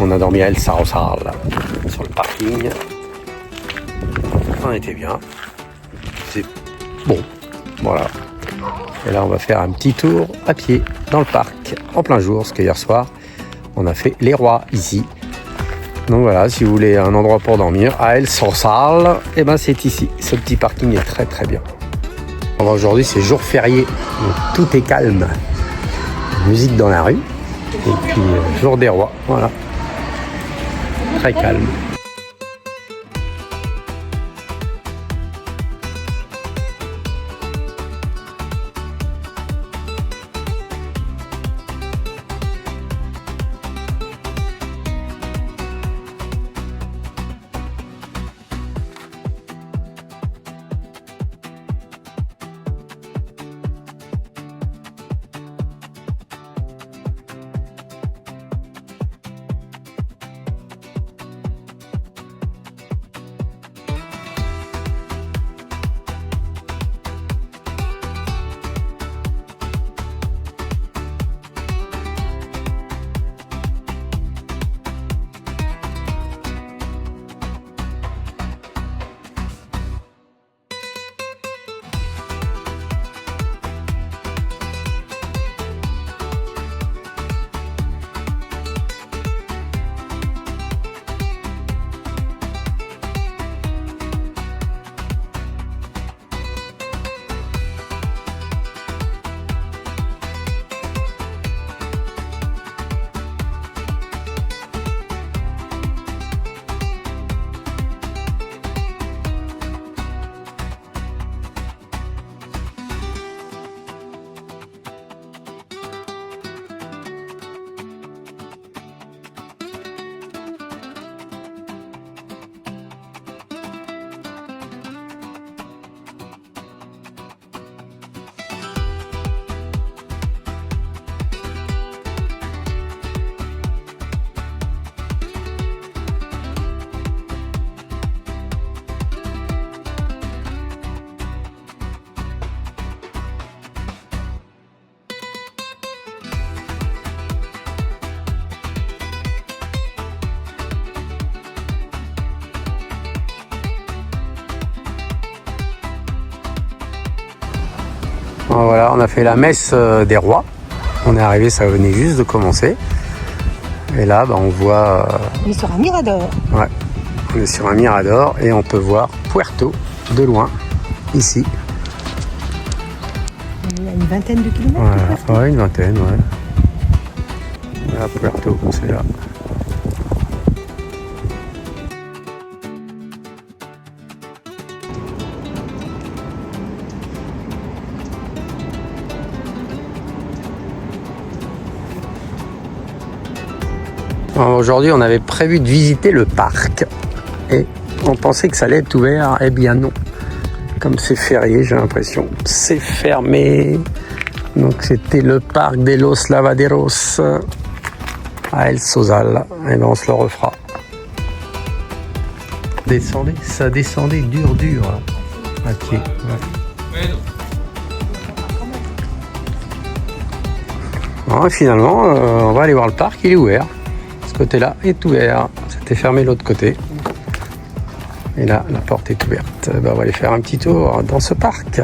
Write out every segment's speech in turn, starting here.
On a dormi à El Sarosal sur le parking. On était bien. C'est bon. Voilà. Et là, on va faire un petit tour à pied dans le parc en plein jour, parce que hier soir, on a fait les Rois ici. Donc voilà, si vous voulez un endroit pour dormir à El Sarosal, et ben c'est ici. Ce petit parking est très très bien. Aujourd'hui, c'est jour férié, donc tout est calme. Musique dans la rue. Et puis jour des Rois, voilà. Très calme. Voilà, on a fait la messe des rois. On est arrivé, ça venait juste de commencer. Et là, on voit... On est sur un mirador. Ouais, on est sur un mirador et on peut voir Puerto de loin, ici. Il y a une vingtaine de kilomètres. Voilà, ouais, une vingtaine, ouais. Là, Puerto, c'est là. Aujourd'hui, on avait prévu de visiter le parc et on pensait que ça allait être ouvert. Eh bien non, comme c'est férié, j'ai l'impression, c'est fermé. Donc c'était le parc de Los Lavaderos à El Sarosal. Et bien on se le refera. Ça descendait dur à pied. Ouais. Bon, finalement, on va aller voir le parc, il est ouvert. Ce côté-là est ouvert. C'était fermé de l'autre côté. Et là, la porte est ouverte. On va aller faire un petit tour dans ce parc.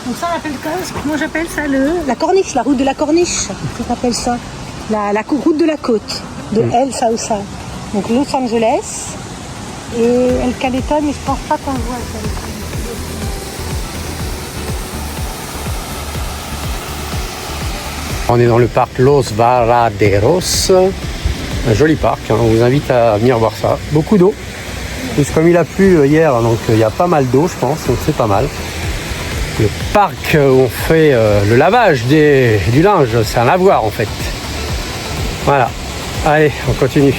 Donc ça, on appelle comment j'appelle ça, la corniche, la route de la corniche. On appelle ça la route de la côte, de El Sausa. Donc Los Angeles et El Caleton, mais je pense pas qu'on le voit. On est dans le parc Los Varaderos. Un joli parc, hein. On vous invite à venir voir ça. Beaucoup d'eau. Plus comme il a plu hier, donc il y a pas mal d'eau, je pense, donc c'est pas mal. Le parc où on fait le lavage du linge, c'est un lavoir en fait. Voilà. Allez, on continue.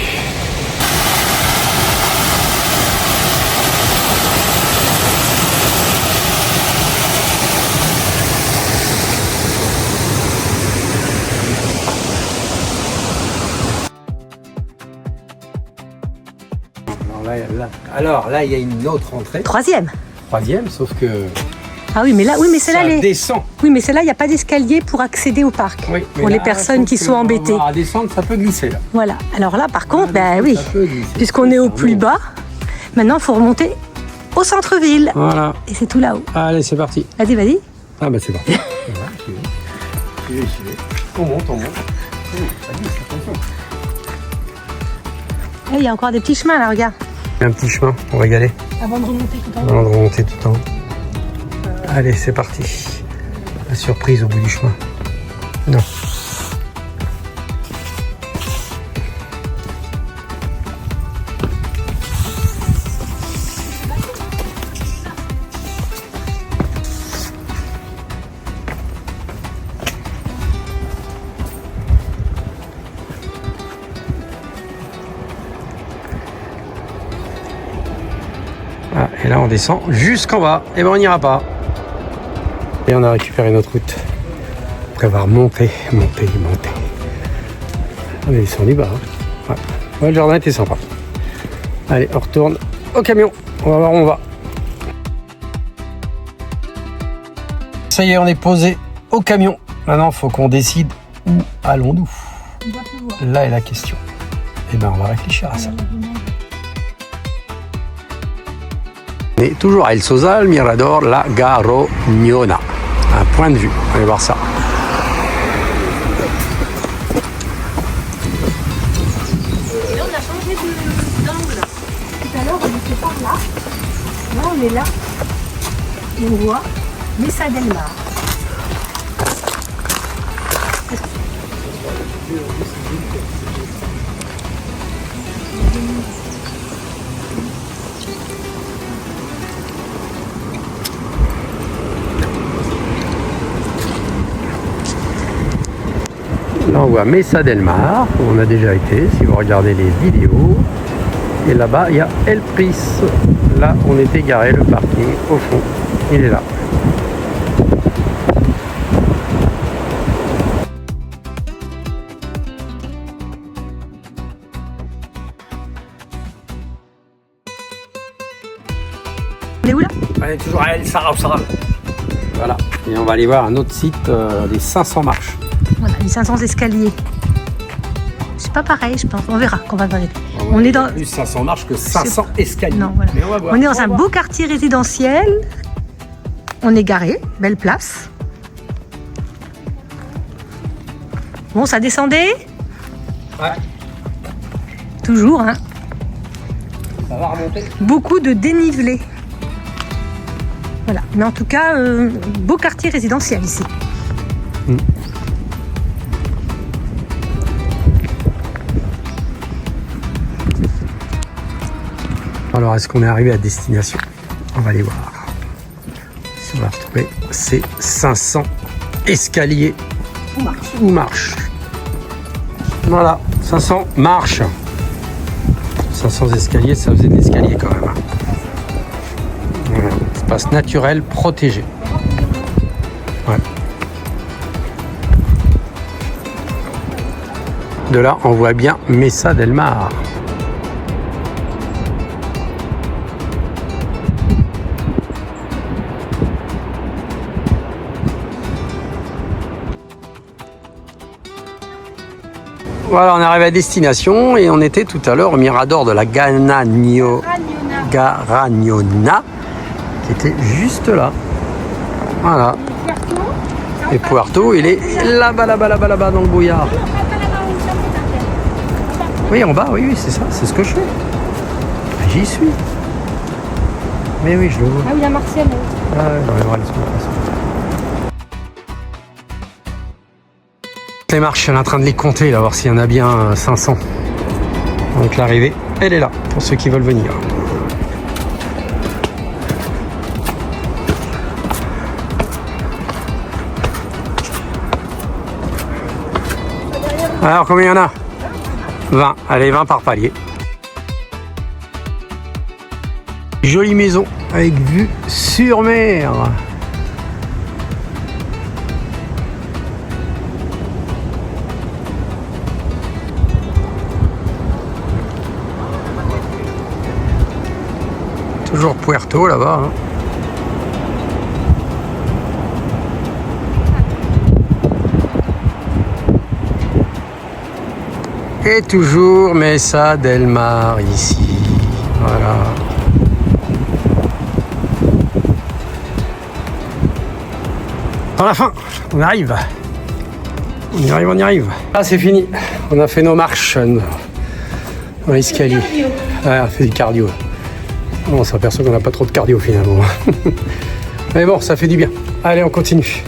Alors là, il y a une autre entrée. Troisième. Troisième, sauf que Ah oui, mais là, ça descend. Oui, mais celle-là, il n'y a pas d'escalier pour accéder au parc. Oui, pour les personnes qui sont embêtées. À descendre, ça peut glisser là. Voilà. Alors là, par contre, ben oui, Ça peut glisser. puisqu'on est au plus bas, maintenant, il faut remonter au centre-ville. Voilà. Et c'est tout là-haut. Allez, c'est parti. Vas-y, vas-y. Ah bah c'est parti. Voilà, suivez. On monte. Ça glisse, attention. Eh, il y a encore des petits chemins là, regarde. Il y a un petit chemin, on va y aller. Avant de remonter tout en haut. Avant de remonter tout en haut. Allez, c'est parti. La surprise au bout du chemin. Non. Ah, et là on descend jusqu'en bas. Et ben on n'ira pas. Et on a récupéré notre route. Après avoir monté. On est descendu bas. Hein. Ouais, le jardin était sympa. Allez, on retourne au camion. On va voir où on va. Ça y est, on est posé au camion. Maintenant, il faut qu'on décide où allons-nous. Là est la question. Et ben, on va réfléchir à ça. On est toujours à El Sausa, le Mirador, la Garognona. Un point de vue. Allez voir ça. Et là, on a changé d'angle. Tout à l'heure, on était par là. Là, on est là. Et on voit Mesa del Mar. Là, on voit Mesa del Mar, où on a déjà été, si vous regardez les vidéos. Et là-bas, il y a El Pris. Là, on était garé, le parking, au fond. Il est là. On est où là? On est toujours à El Sarabsal. Voilà. Et on va aller voir un autre site, les 500 marches. Voilà, les 500 escaliers. C'est pas pareil, je pense. On verra quand on va voir. Ah ouais, On est dans. Plus 500 marches que 500 escaliers. Non, voilà. Mais on va voir. On est dans un beau quartier résidentiel. On est garé, belle place. Bon, ça descendait? Ouais, Toujours, hein. ça va remonter. Beaucoup de dénivelé. Voilà. Mais en tout cas, beau quartier résidentiel ici. Alors, est-ce qu'on est arrivé à destination? On va aller voir. Si on va retrouver ces 500 escaliers ou marches. Voilà, 500 marches. 500 escaliers, ça faisait de l'escalier quand même. Voilà, espace naturel protégé. Ouais. De là, on voit bien Mesa del Mar. Voilà, on est arrivé à destination et on était tout à l'heure au Mirador de la Garagnona, qui était juste là. Voilà. Et Puerto, il est là-bas, là-bas, là-bas, là-bas, dans le brouillard. Oui, en bas, oui, oui, c'est ça, c'est ce que je fais. J'y suis. Mais oui, je le vois. Ah oui, la Martienne. Ah, dans les bras, ils sont là. Les marches, elle est en train de les compter, là, voir s'il y en a bien 500. Donc l'arrivée, elle est là, pour ceux qui veulent venir. Alors, combien il y en a? 20. Allez, 20 par palier. Jolie maison, avec vue sur mer. Toujours Puerto là-bas. Hein. Et toujours Mesa del Mar ici. Voilà. Dans la fin, on arrive. On y arrive, on y arrive. Ah, c'est fini. On a fait nos marches dans l'escalier. Ouais, on fait du cardio. On s'aperçoit qu'on n'a pas trop de cardio finalement. Mais bon, ça fait du bien. Allez, on continue.